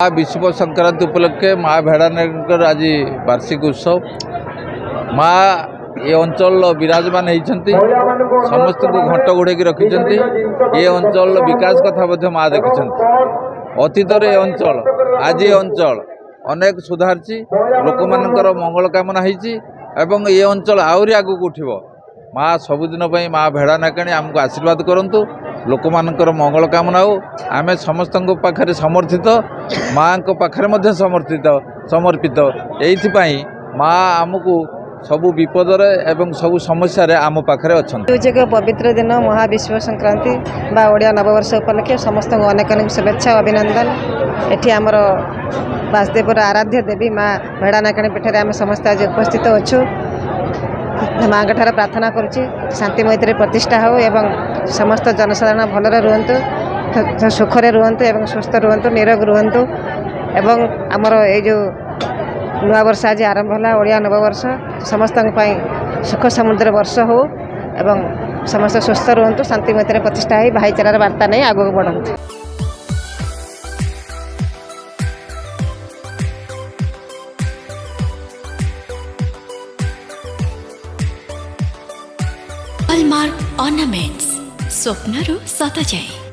विश्व संक्रांति उपलक्षे माँ भेड़ानायकर आज वार्षिक उत्सव माँ ये अंचल विराजमान होती समस्त को घंट घोड़े रखिंट ये अंचल विकास कथा माँ देखी अतीत अंचल आज ये अंचल अनेक सुधारची लोक मानकर मंगल कामना होती ये अंचल आहरी आगू उठिब माँ सबुदिन माँ भेड़ानायकाणी आमको आशीर्वाद करंतु लोक मानकर मंगल कामना हो आमे समस्त पाखरे समर्थित माँ को पाखरे समर्पित यही माँ आमको सबु विपदर एवं सबु समस्या आम पाखरे अच्छा पवित्र दिन महाविश्व संक्रांति बा ओडिया नववर्ष उपलक्षे समस्त अनेक अनेक शुभेच्छा अभिनंदन। एठी आमर वासुदेवर आराध्य देवी माँ भेड़ानायकाणी पीठ में आम समस्त आज उपस्थित अच्छु माँ ठार प्रार्थना करुच्ची शांति मैत्री प्रतिष्ठा हो एवं समस्त जनसाधारण भलरे रुहतु सुखरे रुहतु एवं सुस्थ रुहतु निरोग रुहतु एवं आमर ये जो नुआ वर्ष आज आरंभ है ओडिया नववर्ष समस्त सुख समुद्र वर्ष हो एवं समस्त सुस्थ रुहतु शांति मैत्री प्रतिष्ठा हो भाईचारार वार्ता नहीं आगू बढ़ु। हॉलमार्क ऑर्नामेंट्स स्वप्नरू सत जाए।